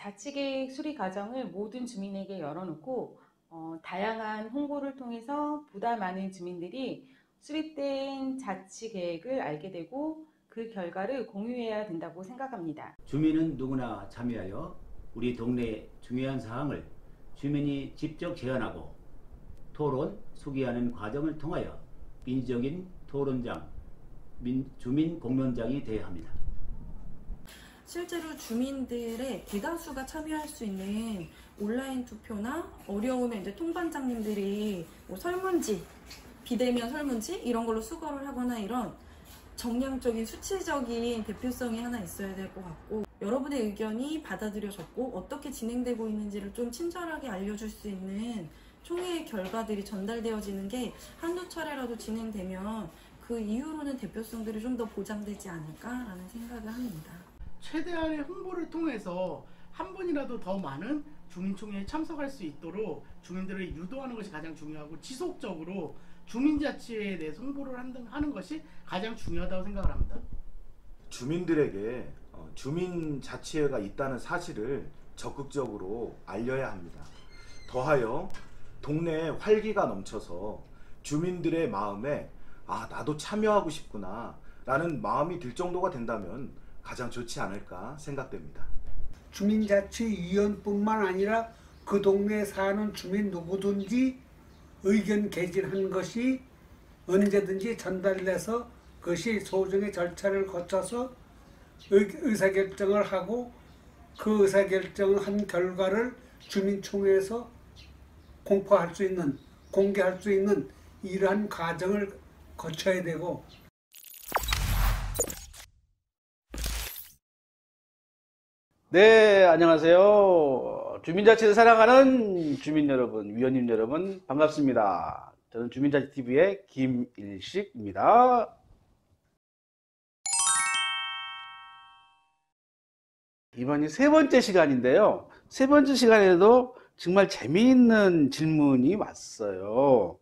자치계획 수립 과정을 모든 주민에게 열어놓고 다양한 홍보를 통해서 보다 많은 주민들이 수립된 자치계획을 알게 되고 그 결과를 공유해야 된다고 생각합니다. 주민은 누구나 참여하여 우리 동네 중요한 사항을 주민이 직접 제안하고 토론, 소개하는 과정을 통하여 민주적인 토론장, 주민 공론장이 되어야 합니다. 실제로 주민들의 대다수가 참여할 수 있는 온라인 투표나 어려우면 이제 통반장님들이 뭐 설문지, 비대면 설문지 이런 걸로 수거를 하거나 이런 정량적인 수치적인 대표성이 하나 있어야 될 것 같고, 여러분의 의견이 받아들여졌고 어떻게 진행되고 있는지를 좀 친절하게 알려줄 수 있는 총회의 결과들이 전달되어지는 게 한두 차례라도 진행되면 그 이후로는 대표성들이 좀 더 보장되지 않을까라는 생각을 합니다. 최대한의 홍보를 통해서 한 분이라도 더 많은 주민총회에 참석할 수 있도록 주민들을 유도하는 것이 가장 중요하고, 지속적으로 주민자치에 대해서 홍보를 하는 것이 가장 중요하다고 생각을 합니다. 주민들에게 주민자치회가 있다는 사실을 적극적으로 알려야 합니다. 더하여 동네에 활기가 넘쳐서 주민들의 마음에 나도 참여하고 싶구나 라는 마음이 들 정도가 된다면 가장 좋지 않을까 생각됩니다. 주민자치위원뿐만 아니라 그 동네에 사는 주민 누구든지 의견 개진한 것이 언제든지 전달돼서 그것이 소정의 절차를 거쳐서 의사결정을 하고, 그 의사결정을 한 결과를 주민총회에서 공포할 수 있는, 공개할 수 있는 이러한 과정을 거쳐야 되고, 네, 안녕하세요. 주민자치를 사랑하는 주민 여러분, 위원님 여러분, 반갑습니다. 저는 주민자치TV의 김일식입니다. 이번이 세 번째 시간인데요. 세 번째 시간에도 정말 재미있는 질문이 왔어요.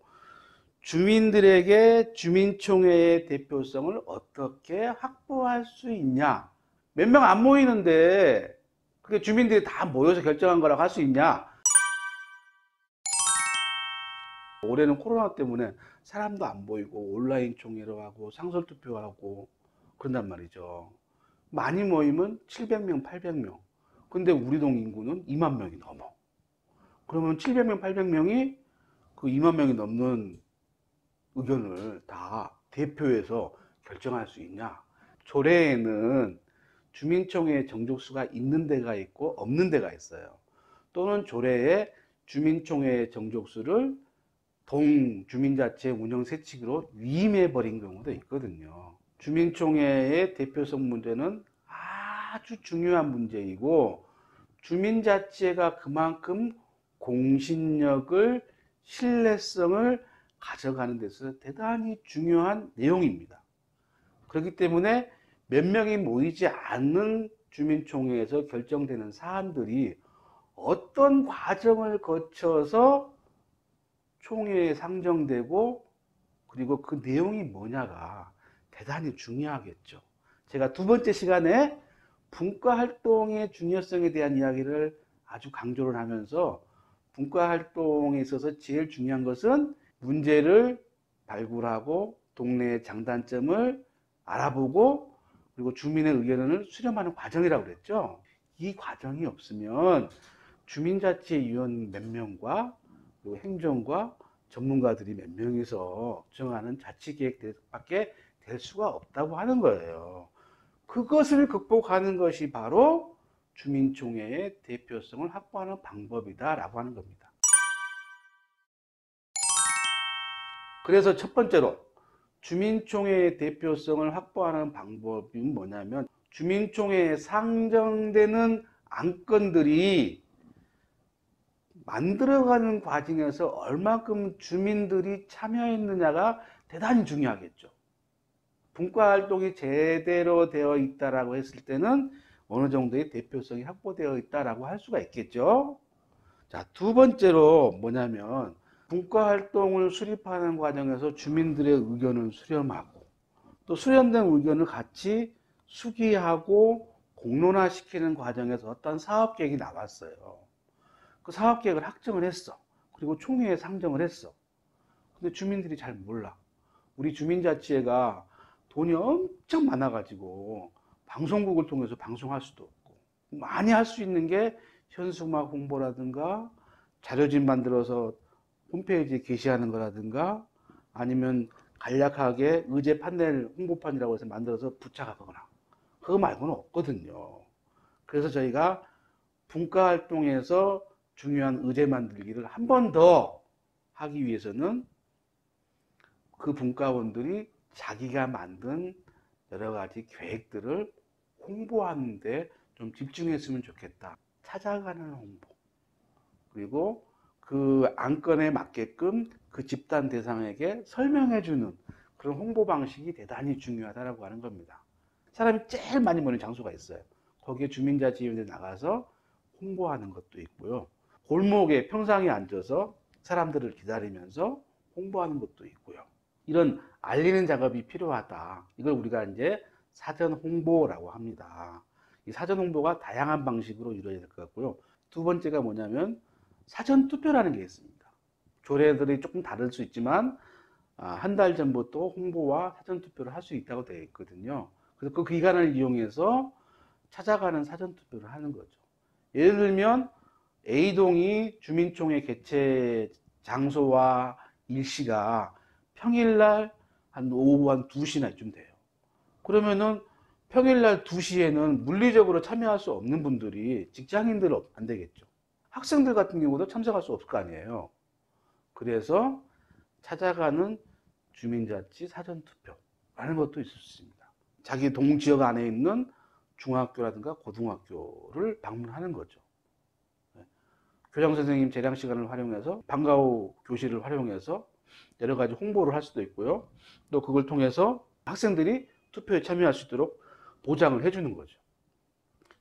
주민들에게 주민총회의 대표성을 어떻게 확보할 수 있냐? 몇 명 안 모이는데 그게 주민들이 다 모여서 결정한 거라고 할 수 있냐? 올해는 코로나 때문에 사람도 안 보이고 온라인 총회로 하고 상설투표하고 그런단 말이죠. 많이 모이면 700명, 800명. 근데 우리 동 인구는 2만 명이 넘어. 그러면 700명, 800명이 그 2만 명이 넘는 의견을 다 대표해서 결정할 수 있냐? 조례에는 주민총회 정족수가 있는 데가 있고 없는 데가 있어요. 또는 조례에 주민총회 정족수를 동 주민자치 운영 세칙으로 위임해 버린 경우도 있거든요. 주민총회의 대표성 문제는 아주 중요한 문제이고, 주민자치가 그만큼 공신력을, 신뢰성을 가져가는 데서 대단히 중요한 내용입니다. 그렇기 때문에 몇 명이 모이지 않는 주민총회에서 결정되는 사안들이 어떤 과정을 거쳐서 총회에 상정되고, 그리고 그 내용이 뭐냐가 대단히 중요하겠죠. 제가 두 번째 시간에 분과활동의 중요성에 대한 이야기를 아주 강조를 하면서, 분과활동에 있어서 제일 중요한 것은 문제를 발굴하고 동네의 장단점을 알아보고, 그리고 주민의 의견을 수렴하는 과정이라고 그랬죠. 이 과정이 없으면 주민자치위원 몇 명과 그리고 행정과 전문가들이 몇 명이서 정하는 자치계획밖에 될 수가 없다고 하는 거예요. 그것을 극복하는 것이 바로 주민총회의 대표성을 확보하는 방법이다라고 하는 겁니다. 그래서 첫 번째로 주민총회의 대표성을 확보하는 방법이 뭐냐면, 주민총회에 상정되는 안건들이 만들어가는 과정에서 얼마큼 주민들이 참여했느냐가 대단히 중요하겠죠. 분과활동이 제대로 되어 있다라고 했을 때는 어느 정도의 대표성이 확보되어 있다라고 할 수가 있겠죠. 자, 두 번째로 뭐냐면, 분과활동을 수립하는 과정에서 주민들의 의견을 수렴하고, 또 수렴된 의견을 같이 수기하고 공론화시키는 과정에서 어떤 사업 계획이 나왔어요. 그 사업 계획을 확정을 했어. 그리고 총회에 상정을 했어. 근데 주민들이 잘 몰라. 우리 주민자치회가 돈이 엄청 많아가지고 방송국을 통해서 방송할 수도 없고, 많이 할 수 있는 게 현수막 홍보라든가 자료집 만들어서 홈페이지에 게시하는 거라든가 아니면 간략하게 의제 판넬 홍보판이라고 해서 만들어서 부착하거나, 그거 말고는 없거든요. 그래서 저희가 분과활동에서 중요한 의제 만들기를 한 번 더 하기 위해서는 그 분과원들이 자기가 만든 여러 가지 계획들을 홍보하는데 좀 집중했으면 좋겠다. 찾아가는 홍보, 그리고 그 안건에 맞게끔 그 집단 대상에게 설명해주는 그런 홍보 방식이 대단히 중요하다고 하는 겁니다. 사람이 제일 많이 모이는 장소가 있어요. 거기에 주민자치위원들이 나가서 홍보하는 것도 있고요. 골목에 평상에 앉아서 사람들을 기다리면서 홍보하는 것도 있고요. 이런 알리는 작업이 필요하다. 이걸 우리가 이제 사전 홍보라고 합니다. 이 사전 홍보가 다양한 방식으로 이루어져야 될 것 같고요. 두 번째가 뭐냐면 사전 투표라는 게 있습니다. 조례들이 조금 다를 수 있지만 한 달 전부터 홍보와 사전 투표를 할 수 있다고 되어 있거든요. 그래서 그 기간을 이용해서 찾아가는 사전 투표를 하는 거죠. 예를 들면 A동이 주민총회 개최 장소와 일시가 평일날 한 오후 한 2시나 쯤 돼요. 그러면은 평일날 2시에는 물리적으로 참여할 수 없는 분들이 직장인들은 안 되겠죠. 학생들 같은 경우도 참석할 수 없을 거 아니에요. 그래서 찾아가는 주민자치 사전투표라는 것도 있을 수 있습니다. 자기 동지역 안에 있는 중학교라든가 고등학교를 방문하는 거죠. 교장선생님 재량 시간을 활용해서 방과 후 교실을 활용해서 여러 가지 홍보를 할 수도 있고요. 또 그걸 통해서 학생들이 투표에 참여할 수 있도록 보장을 해주는 거죠.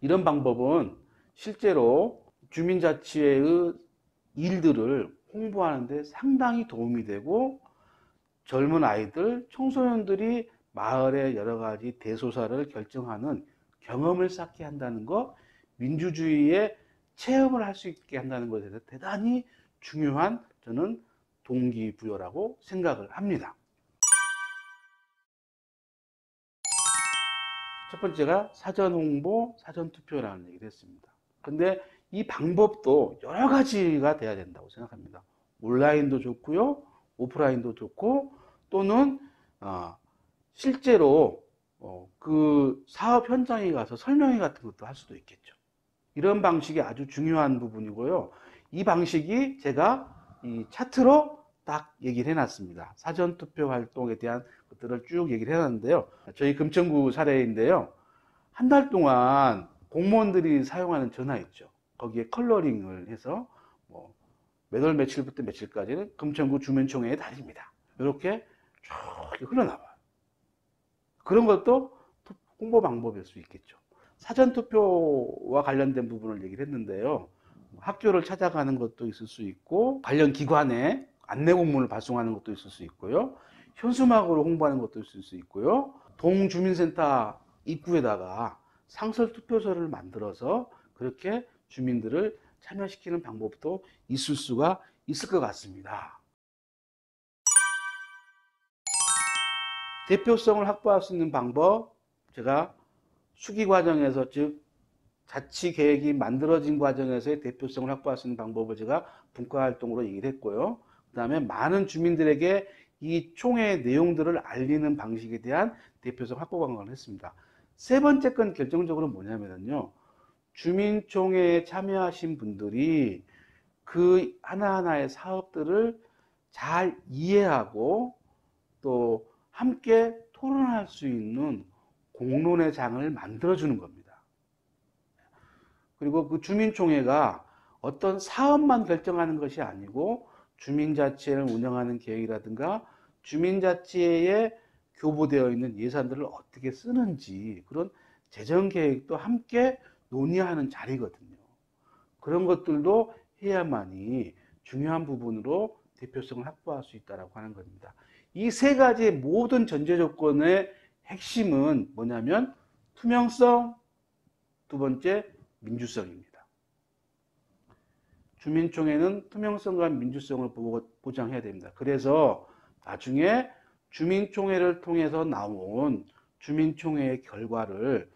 이런 방법은 실제로 주민자치회의 일들을 홍보하는데 상당히 도움이 되고, 젊은 아이들, 청소년들이 마을의 여러 가지 대소사를 결정하는 경험을 쌓게 한다는 것, 민주주의의 체험을 할 수 있게 한다는 것에 대해서 대단히 중요한 저는 동기부여라고 생각을 합니다. 첫 번째가 사전 홍보, 사전 투표라는 얘기를 했습니다. 근데 이 방법도 여러 가지가 돼야 된다고 생각합니다. 온라인도 좋고요, 오프라인도 좋고, 또는 실제로 그 사업 현장에 가서 설명회 같은 것도 할 수도 있겠죠. 이런 방식이 아주 중요한 부분이고요. 이 방식이 제가 이 차트로 딱 얘기를 해놨습니다. 사전투표 활동에 대한 것들을 쭉 얘기를 해놨는데요. 저희 금천구 사례인데요. 한 달 동안 공무원들이 사용하는 전화 있죠. 거기에 컬러링을 해서 몇 월 며칠부터 며칠까지는 금천구 주민총회의 달입니다. 이렇게 쭉 흘러나와요. 그런 것도 홍보 방법일 수 있겠죠. 사전투표와 관련된 부분을 얘기를 했는데요. 학교를 찾아가는 것도 있을 수 있고, 관련 기관에 안내 공문을 발송하는 것도 있을 수 있고요. 현수막으로 홍보하는 것도 있을 수 있고요. 동주민센터 입구에다가 상설투표소를 만들어서 그렇게 주민들을 참여시키는 방법도 있을 수가 있을 것 같습니다. 대표성을 확보할 수 있는 방법, 제가 수기 과정에서, 즉 자치 계획이 만들어진 과정에서의 대표성을 확보할 수 있는 방법을 제가 분과활동으로 얘기를 했고요. 그 다음에 많은 주민들에게 이 총회의 내용들을 알리는 방식에 대한 대표성 확보 방법을 했습니다. 세 번째 건 결정적으로 뭐냐면요, 주민총회에 참여하신 분들이 그 하나하나의 사업들을 잘 이해하고 또 함께 토론할 수 있는 공론의 장을 만들어주는 겁니다. 그리고 그 주민총회가 어떤 사업만 결정하는 것이 아니고 주민자치회를 운영하는 계획이라든가 주민자치회에 교부되어 있는 예산들을 어떻게 쓰는지 그런 재정계획도 함께 논의하는 자리거든요. 그런 것들도 해야만이 중요한 부분으로 대표성을 확보할 수 있다고 하는 겁니다. 이 세 가지의 모든 전제 조건의 핵심은 뭐냐면 투명성, 두 번째, 민주성입니다. 주민총회는 투명성과 민주성을 보장해야 됩니다. 그래서 나중에 주민총회를 통해서 나온 주민총회의 결과를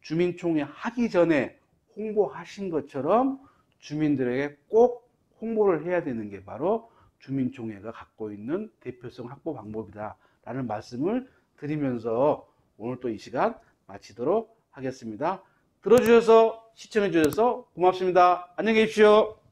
주민총회 하기 전에 홍보하신 것처럼 주민들에게 꼭 홍보를 해야 되는 게 바로 주민총회가 갖고 있는 대표성 확보 방법이다 라는 말씀을 드리면서 오늘 또 이 시간 마치도록 하겠습니다. 들어주셔서 시청해 주셔서 고맙습니다. 안녕히 계십시오.